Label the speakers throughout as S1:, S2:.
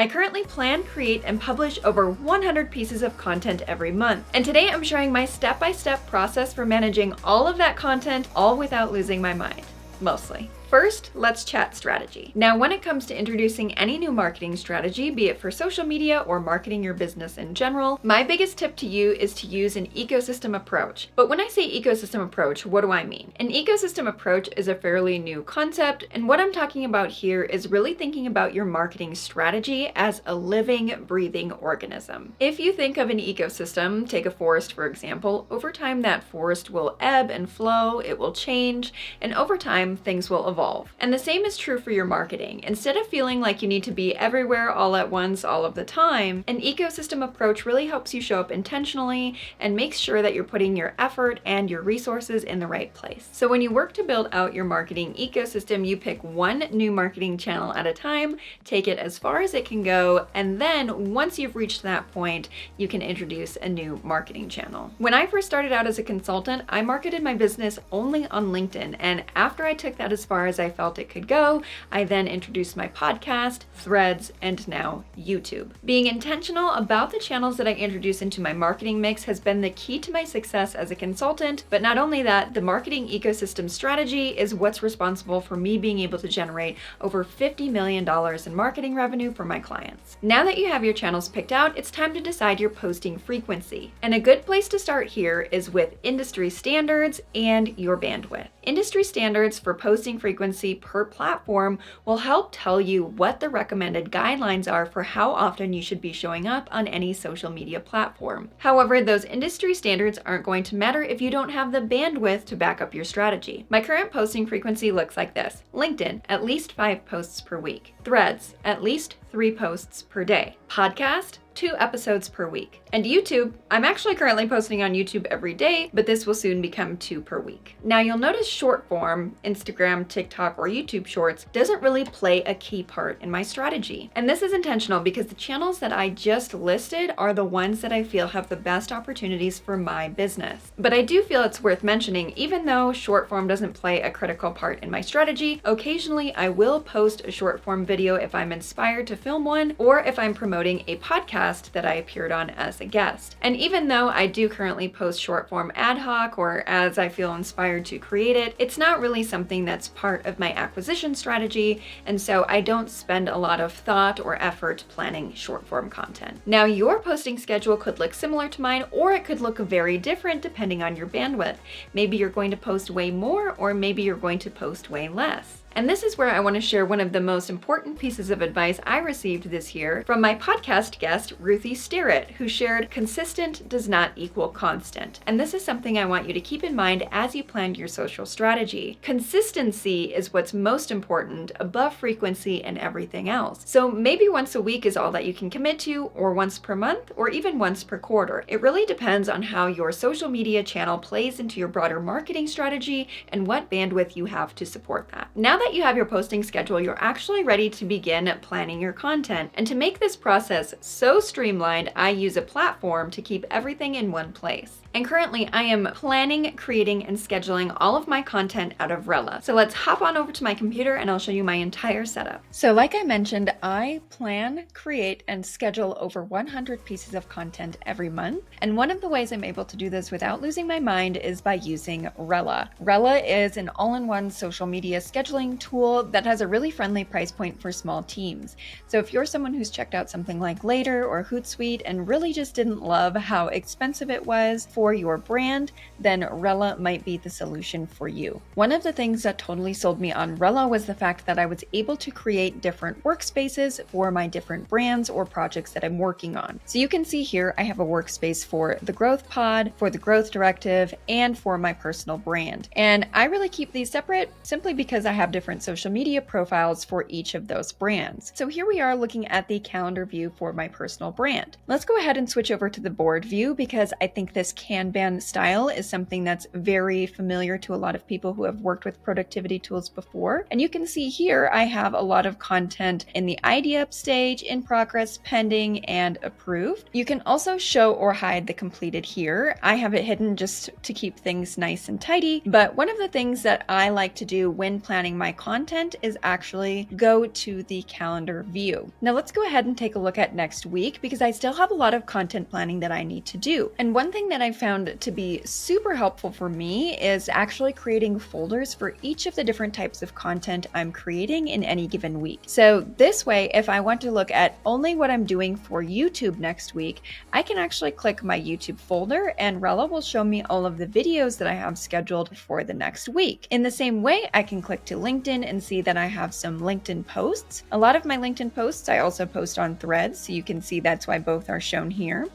S1: I currently plan, create, and publish over 100 pieces of content every month. And today I'm sharing my step-by-step process for managing all of that content, all without losing my mind. Mostly. First, let's chat strategy. Now, when it comes to introducing any new marketing strategy, be it for social media or marketing your business in general, my biggest tip to you is to use an ecosystem approach. But when I say ecosystem approach, what do I mean? An ecosystem approach is a fairly new concept, and what I'm talking about here is really thinking about your marketing strategy as a living, breathing organism. If you think of an ecosystem, take a forest for example, over time that forest will ebb and flow, it will change, and over time things will evolve. And the same is true for your marketing. Instead of feeling like you need to be everywhere all at once all of the time, an ecosystem approach really helps you show up intentionally and makes sure that you're putting your effort and your resources in the right place. So when you work to build out your marketing ecosystem, you pick one new marketing channel at a time, take it as far as it can go, and then once you've reached that point, you can introduce a new marketing channel. When I first started out as a consultant, I marketed my business only on LinkedIn, and after I took that as far as I felt it could go, I then introduced my podcast, Threads, and now YouTube. Being intentional about the channels that I introduce into my marketing mix has been the key to my success as a consultant, but not only that, the marketing ecosystem strategy is what's responsible for me being able to generate over $50 million in marketing revenue for my clients. Now that you have your channels picked out, it's time to decide your posting frequency. And a good place to start here is with industry standards and your bandwidth. Industry standards for posting frequency per platform will help tell you what the recommended guidelines are for how often you should be showing up on any social media platform. However, those industry standards aren't going to matter if you don't have the bandwidth to back up your strategy. My current posting frequency looks like this: LinkedIn, at least 5 posts per week. Threads, at least 3 posts per day. Podcast, 2 episodes per week. And YouTube, I'm actually currently posting on YouTube every day, but this will soon become 2 per week. Now you'll notice short form, Instagram, TikTok, or YouTube Shorts doesn't really play a key part in my strategy. And this is intentional because the channels that I just listed are the ones that I feel have the best opportunities for my business. But I do feel it's worth mentioning, even though short form doesn't play a critical part in my strategy, occasionally I will post a short form video if I'm inspired to film one, or if I'm promoting a podcast that I appeared on as a guest. And even though I do currently post short form ad hoc or as I feel inspired to create it, it's not really something that's part of my acquisition strategy, and so I don't spend a lot of thought or effort planning short form content. Now your posting schedule could look similar to mine, or it could look very different depending on your bandwidth. Maybe you're going to post way more, or maybe you're going to post way less. And this is where I want to share one of the most important pieces of advice I received this year from my podcast guest, Ruthie Sterrett, who shared consistent does not equal constant. And this is something I want you to keep in mind as you plan your social strategy. Consistency is what's most important above frequency and everything else. So maybe once a week is all that you can commit to, or once per month, or even once per quarter. It really depends on how your social media channel plays into your broader marketing strategy and what bandwidth you have to support that. Now that you have your posting schedule, you're actually ready to begin planning your content. And to make this process so streamlined, I use a platform to keep everything in one place. And currently I am planning, creating, and scheduling all of my content out of Rella. So let's hop on over to my computer and I'll show you my entire setup. So like I mentioned, I plan, create, and schedule over 100 pieces of content every month. And one of the ways I'm able to do this without losing my mind is by using Rella. Rella is an all-in-one social media scheduling tool that has a really friendly price point for small teams. So if you're someone who's checked out something like Later or Hootsuite and really just didn't love how expensive it was for your brand, then Rella might be the solution for you. One of the things that totally sold me on Rella was the fact that I was able to create different workspaces for my different brands or projects that I'm working on. So you can see here, I have a workspace for the Growth Pod, for the Growth Directive, and for my personal brand. And I really keep these separate simply because I have different social media profiles for each of those brands. So here we are looking at the calendar view for my personal brand. Let's go ahead and switch over to the board view because I think this Kanban style is something that's very familiar to a lot of people who have worked with productivity tools before. And you can see here, I have a lot of content in the idea up stage, in progress, pending, and approved. You can also show or hide the completed here. I have it hidden just to keep things nice and tidy. But one of the things that I like to do when planning my content is actually go to the calendar view. Now let's go ahead and take a look at next week because I still have a lot of content planning that I need to do. And one thing that I found to be super helpful for me is actually creating folders for each of the different types of content I'm creating in any given week. So this way, if I want to look at only what I'm doing for YouTube next week, I can actually click my YouTube folder and Rella will show me all of the videos that I have scheduled for the next week. In the same way, I can click to LinkedIn and see that I have some LinkedIn posts. A lot of my LinkedIn posts I also post on Threads, so you can see that's why both are shown here.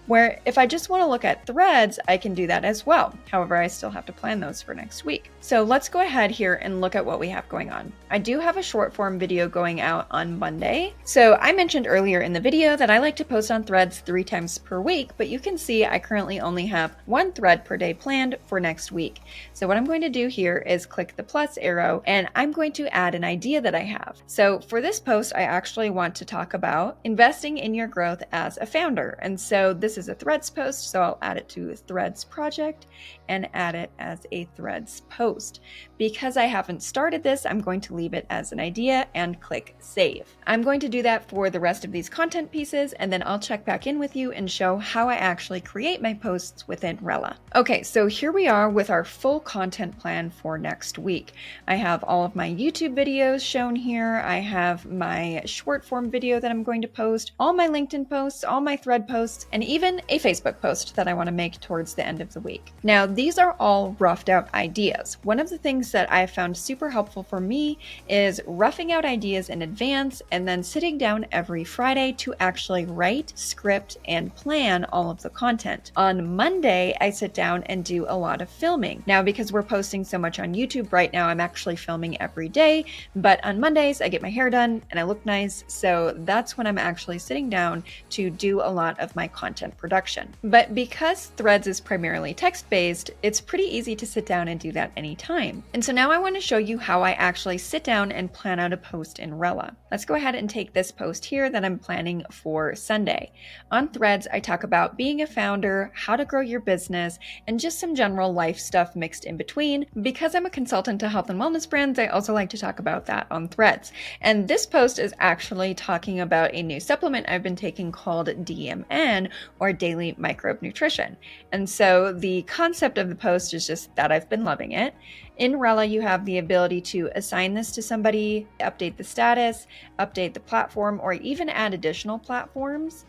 S1: Where if I just want to look at threads, I can do that as well. However, I still have to plan those for next week. So let's go ahead here and look at what we have going on. I do have a short form video going out on Monday. So I mentioned earlier in the video that I like to post on Threads 3 times per week, but you can see I currently only have 1 thread per day planned for next week. So what I'm going to do here is click the plus arrow and I'm going to add an idea that I have. So for this post, I actually want to talk about investing in your growth as a founder. And so this is a Threads post, so I'll add it to Threads project and add it as a Threads post. Because I haven't started this, I'm going to leave it as an idea and click save. I'm going to do that for the rest of these content pieces, and then I'll check back in with you and show how I actually create my posts within Rella. Okay, so here we are with our full content plan for next week. I have all of my YouTube videos shown here. I have my short form video that I'm going to post, all my LinkedIn posts, all my Thread posts, and even a Facebook post that I want to make towards the end of the week. Now, these are all roughed out ideas. One of the things that I found super helpful for me is roughing out ideas in advance and then sitting down every Friday to actually write, script, and plan all of the content. On Monday, I sit down and do a lot of filming. Now, because we're posting so much on YouTube right now, I'm actually filming every day, but on Mondays, I get my hair done and I look nice, so that's when I'm actually sitting down to do a lot of my content production. But because Threads is primarily text-based, it's pretty easy to sit down and do that anytime. And so now I want to show you how I actually sit down and plan out a post in Rella. Let's go ahead and take this post here that I'm planning for Sunday. On Threads, I talk about being a founder, how to grow your business, and just some general life stuff mixed in between. Because I'm a consultant to health and wellness brands, I also like to talk about that on Threads. And this post is actually talking about a new supplement I've been taking called DMN, or Daily Microbe Nutrition. And so the concept of the post is just that I've been loving it. In Rella, you have the ability to assign this to somebody, update the status, update the platform, or even add additional platforms.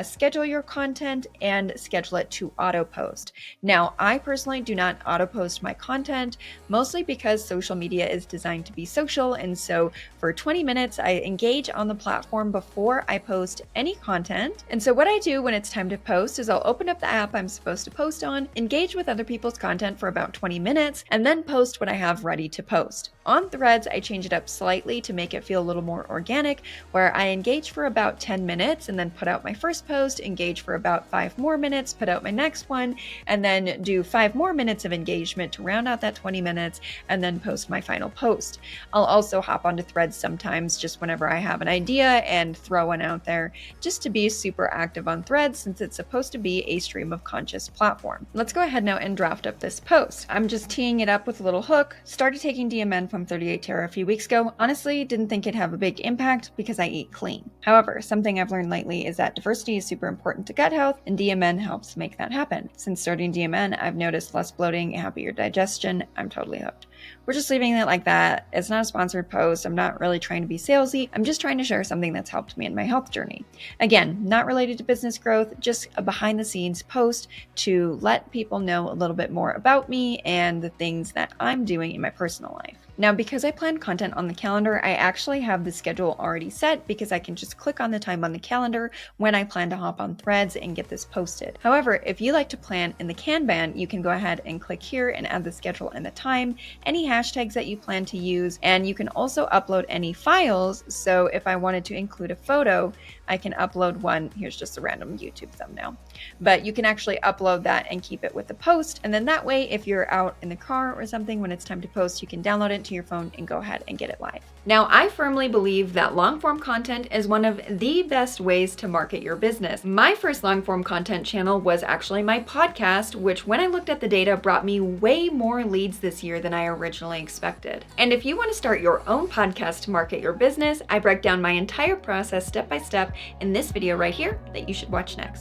S1: Schedule your content and schedule it to auto post. Now, I personally do not auto post my content, mostly because social media is designed to be social. And so for 20 minutes, I engage on the platform before I post any content. And so what I do when it's time to post is I'll open up the app I'm supposed to post on, engage with other people's content for about 20 minutes, and then post what I have ready to post. On Threads, I change it up slightly to make it feel a little more organic, where I engage for about 10 minutes and then put out my first post, engage for about 5 more minutes, put out my next one, and then do 5 more minutes of engagement to round out that 20 minutes, and then post my final post. I'll also hop onto Threads sometimes just whenever I have an idea and throw one out there, just to be super active on Threads since it's supposed to be a stream of conscious platform. Let's go ahead now and draft up this post. I'm just teeing it up with a little hook. Started taking DMN from 38 Terra a few weeks ago. Honestly, didn't think it'd have a big impact because I eat clean. However, something I've learned lately is that diversity is super important to gut health, and DMN helps make that happen. Since starting DMN, I've noticed less bloating, happier digestion. I'm totally hooked. We're just leaving it like that. It's not a sponsored post. I'm not really trying to be salesy. I'm just trying to share something that's helped me in my health journey. Again, not related to business growth, just a behind the scenes post to let people know a little bit more about me and the things that I'm doing in my personal life. Now, because I plan content on the calendar, I actually have the schedule already set because I can just click on the time on the calendar when I plan to hop on Threads and get this posted. However, if you like to plan in the Kanban, you can go ahead and click here and add the schedule and the time, any hashtags that you plan to use, and you can also upload any files. So if I wanted to include a photo, I can upload one. Here's just a random YouTube thumbnail. But you can actually upload that and keep it with the post. And then that way, if you're out in the car or something, when it's time to post, you can download it to your phone and go ahead and get it live. Now, I firmly believe that long-form content is one of the best ways to market your business. My first long-form content channel was actually my podcast, which when I looked at the data brought me way more leads this year than I originally expected. And if you want to start your own podcast to market your business, I break down my entire process step by step in this video right here that you should watch next.